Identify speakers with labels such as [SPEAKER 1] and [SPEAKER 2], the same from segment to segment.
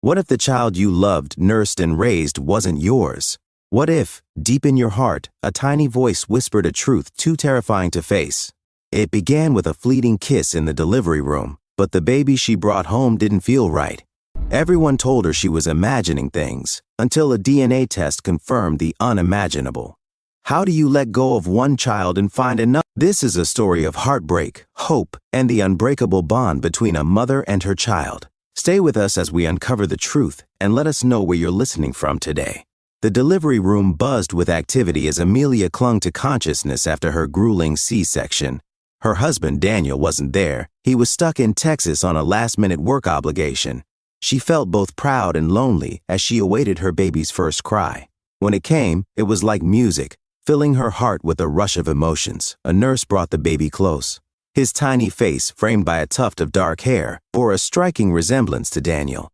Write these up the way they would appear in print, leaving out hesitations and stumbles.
[SPEAKER 1] What if the child you loved, nursed, and raised wasn't yours? What if, deep in your heart, a tiny voice whispered a truth too terrifying to face? It began with a fleeting kiss in the delivery room, but the baby she brought home didn't feel right. Everyone told her she was imagining things, until a DNA test confirmed the unimaginable. How do you let go of one child and find another? This is a story of heartbreak, hope, and the unbreakable bond between a mother and her child. Stay with us as we uncover the truth and let us know where you're listening from today. The delivery room buzzed with activity as Amelia clung to consciousness after her grueling C-section. Her husband, Daniel, wasn't there. He was stuck in Texas on a last-minute work obligation. She felt both proud and lonely as she awaited her baby's first cry. When it came, it was like music, filling her heart with a rush of emotions. A nurse brought the baby close. His tiny face, framed by a tuft of dark hair, bore a striking resemblance to Daniel.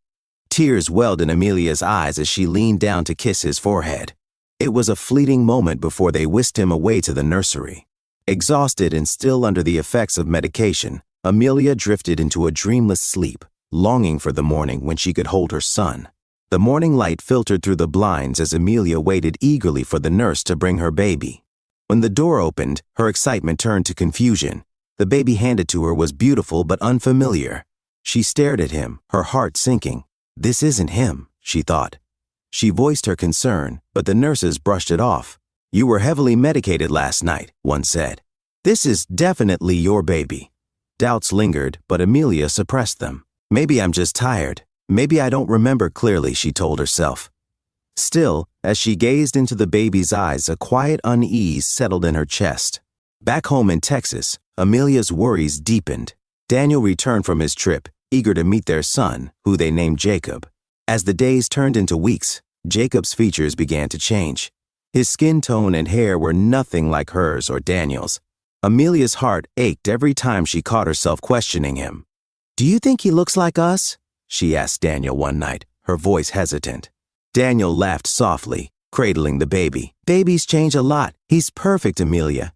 [SPEAKER 1] Tears welled in Amelia's eyes as she leaned down to kiss his forehead. It was a fleeting moment before they whisked him away to the nursery. Exhausted and still under the effects of medication, Amelia drifted into a dreamless sleep, longing for the morning when she could hold her son. The morning light filtered through the blinds as Amelia waited eagerly for the nurse to bring her baby. When the door opened, her excitement turned to confusion. The baby handed to her was beautiful but unfamiliar. She stared at him, her heart sinking. This isn't him, she thought. She voiced her concern, but the nurses brushed it off. You were heavily medicated last night, one said. This is definitely your baby. Doubts lingered, but Amelia suppressed them. Maybe I'm just tired. Maybe I don't remember clearly, she told herself. Still, as she gazed into the baby's eyes, a quiet unease settled in her chest. Back home in Texas, Amelia's worries deepened. Daniel returned from his trip, eager to meet their son, who they named Jacob. As the days turned into weeks, Jacob's features began to change. His skin tone and hair were nothing like hers or Daniel's. Amelia's heart ached every time she caught herself questioning him. Do you think he looks like us? She asked Daniel one night, her voice hesitant. Daniel laughed softly, cradling the baby. Babies change a lot. He's perfect, Amelia.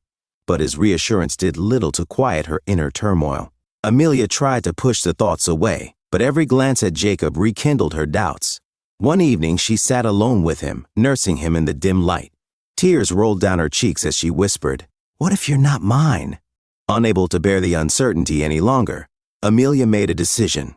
[SPEAKER 1] But his reassurance did little to quiet her inner turmoil. Amelia tried to push the thoughts away, but every glance at Jacob rekindled her doubts. One evening, she sat alone with him, nursing him in the dim light. Tears rolled down her cheeks as she whispered, "What if you're not mine?" Unable to bear the uncertainty any longer, Amelia made a decision.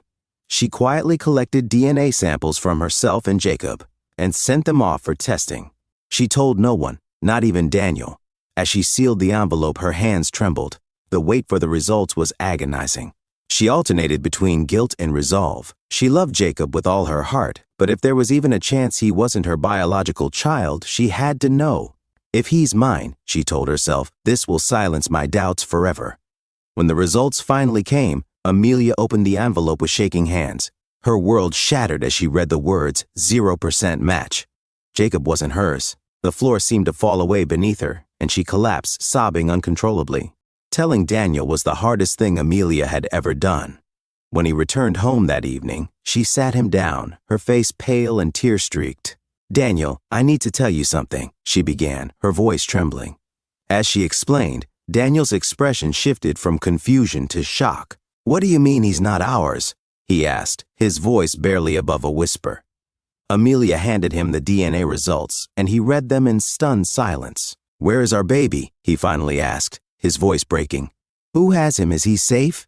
[SPEAKER 1] She quietly collected DNA samples from herself and Jacob and sent them off for testing. She told no one, not even Daniel. As she sealed the envelope, her hands trembled. The wait for the results was agonizing. She alternated between guilt and resolve. She loved Jacob with all her heart, but if there was even a chance he wasn't her biological child, she had to know. If he's mine, she told herself, this will silence my doubts forever. When the results finally came, Amelia opened the envelope with shaking hands. Her world shattered as she read the words, 0% match. Jacob wasn't hers. The floor seemed to fall away beneath her, and she collapsed, sobbing uncontrollably. Telling Daniel was the hardest thing Amelia had ever done. When he returned home that evening, she sat him down, her face pale and tear-streaked. Daniel, I need to tell you something, she began, her voice trembling. As she explained, Daniel's expression shifted from confusion to shock. What do you mean he's not ours? He asked, his voice barely above a whisper. Amelia handed him the DNA results, and he read them in stunned silence. Where is our baby? He finally asked, his voice breaking. Who has him? Is he safe?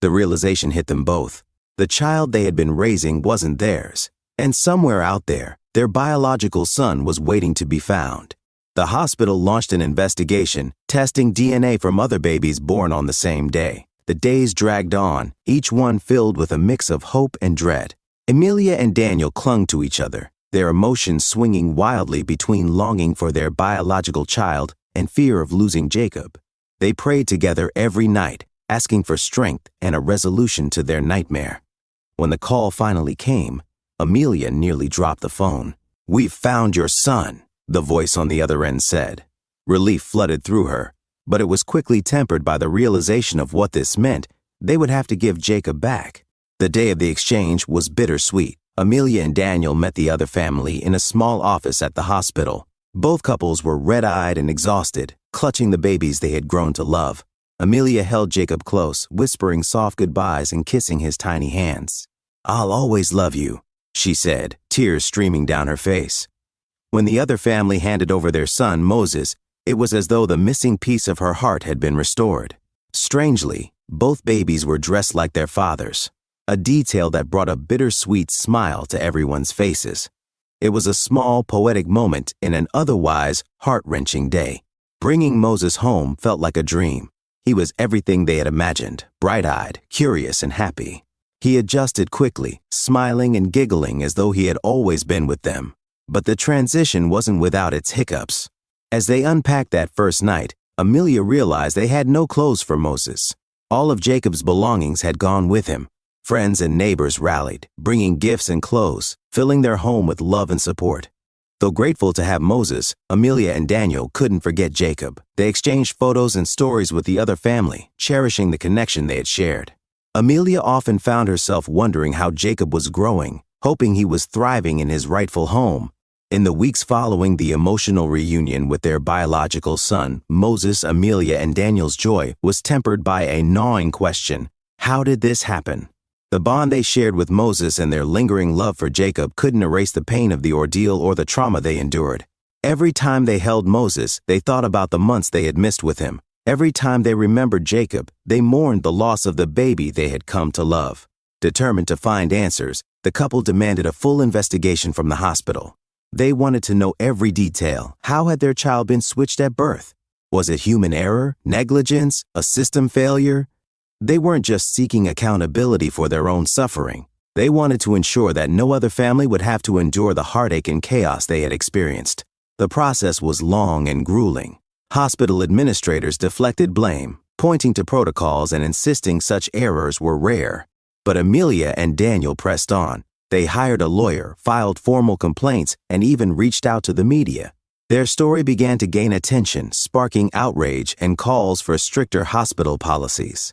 [SPEAKER 1] The realization hit them both. The child they had been raising wasn't theirs, and somewhere out there, their biological son was waiting to be found. The hospital launched an investigation, testing DNA from other babies born on the same day. The days dragged on, each one filled with a mix of hope and dread. Amelia and Daniel clung to each other, their emotions swinging wildly between longing for their biological child and fear of losing Jacob. They prayed together every night, asking for strength and a resolution to their nightmare. When the call finally came, Amelia nearly dropped the phone. We've found your son, the voice on the other end said. Relief flooded through her, but it was quickly tempered by the realization of what this meant. They would have to give Jacob back. The day of the exchange was bittersweet. Amelia and Daniel met the other family in a small office at the hospital. Both couples were red-eyed and exhausted, clutching the babies they had grown to love. Amelia held Jacob close, whispering soft goodbyes and kissing his tiny hands. I'll always love you. she said, tears streaming down her face. When the other family handed over their son, Moses, it was as though the missing piece of her heart had been restored. Strangely, both babies were dressed like their fathers, a detail that brought a bittersweet smile to everyone's faces. It was a small, poetic moment in an otherwise heart-wrenching day. Bringing Moses home felt like a dream. He was everything they had imagined, bright-eyed, curious, and happy. He adjusted quickly, smiling and giggling as though he had always been with them. But the transition wasn't without its hiccups. As they unpacked that first night, Amelia realized they had no clothes for Moses. All of Jacob's belongings had gone with him. Friends and neighbors rallied, bringing gifts and clothes, filling their home with love and support. Though grateful to have Moses, Amelia and Daniel couldn't forget Jacob. They exchanged photos and stories with the other family, cherishing the connection they had shared. Amelia often found herself wondering how Jacob was growing, hoping he was thriving in his rightful home. In the weeks following the emotional reunion with their biological son, Moses, Amelia, and Daniel's joy was tempered by a gnawing question: how did this happen? The bond they shared with Moses and their lingering love for Jacob couldn't erase the pain of the ordeal or the trauma they endured. Every time they held Moses, they thought about the months they had missed with him. Every time they remembered Jacob, they mourned the loss of the baby they had come to love. Determined to find answers, the couple demanded a full investigation from the hospital. They wanted to know every detail. How had their child been switched at birth? Was it human error, negligence, a system failure? They weren't just seeking accountability for their own suffering. They wanted to ensure that no other family would have to endure the heartache and chaos they had experienced. The process was long and grueling. Hospital administrators deflected blame, pointing to protocols and insisting such errors were rare. But Amelia and Daniel pressed on. They hired a lawyer, filed formal complaints, and even reached out to the media. Their story began to gain attention, sparking outrage and calls for stricter hospital policies.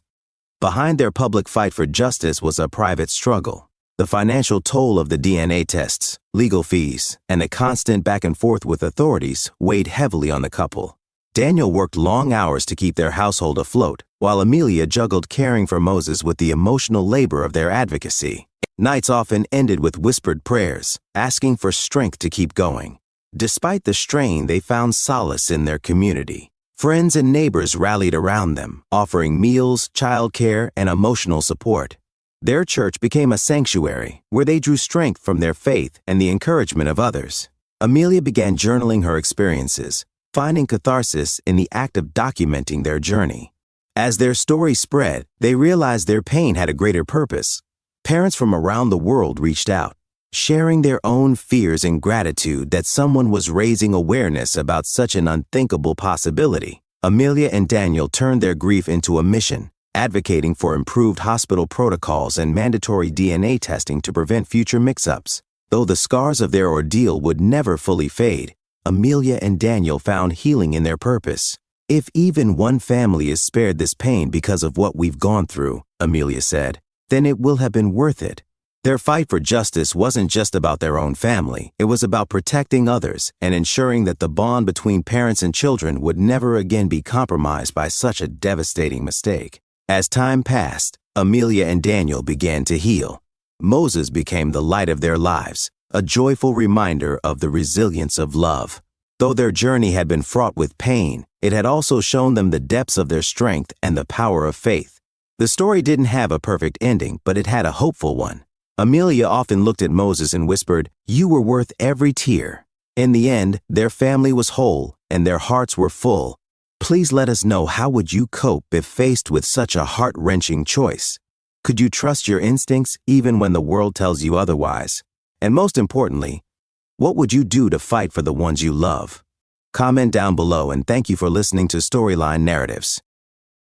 [SPEAKER 1] Behind their public fight for justice was a private struggle. The financial toll of the DNA tests, legal fees, and the constant back and forth with authorities weighed heavily on the couple. Daniel worked long hours to keep their household afloat, while Amelia juggled caring for Moses with the emotional labor of their advocacy. Nights often ended with whispered prayers, asking for strength to keep going. Despite the strain, they found solace in their community. Friends and neighbors rallied around them, offering meals, childcare, and emotional support. Their church became a sanctuary where they drew strength from their faith and the encouragement of others. Amelia began journaling her experiences, finding catharsis in the act of documenting their journey. As their story spread, they realized their pain had a greater purpose. Parents from around the world reached out, sharing their own fears and gratitude that someone was raising awareness about such an unthinkable possibility. Amelia and Daniel turned their grief into a mission, advocating for improved hospital protocols and mandatory DNA testing to prevent future mix-ups. Though the scars of their ordeal would never fully fade, Amelia and Daniel found healing in their purpose. If even one family is spared this pain because of what we've gone through, Amelia said, then it will have been worth it. Their fight for justice wasn't just about their own family. It was about protecting others and ensuring that the bond between parents and children would never again be compromised by such a devastating mistake. As time passed, Amelia and Daniel began to heal. Moses became the light of their lives, a joyful reminder of the resilience of love. Though their journey had been fraught with pain, it had also shown them the depths of their strength and the power of faith. The story didn't have a perfect ending, but it had a hopeful one. Amelia often looked at Moses and whispered, "You were worth every tear." In the end, their family was whole and their hearts were full. Please let us know, how would you cope if faced with such a heart-wrenching choice? Could you trust your instincts even when the world tells you otherwise? And most importantly, what would you do to fight for the ones you love? Comment down below, and thank you for listening to Storyline Narratives.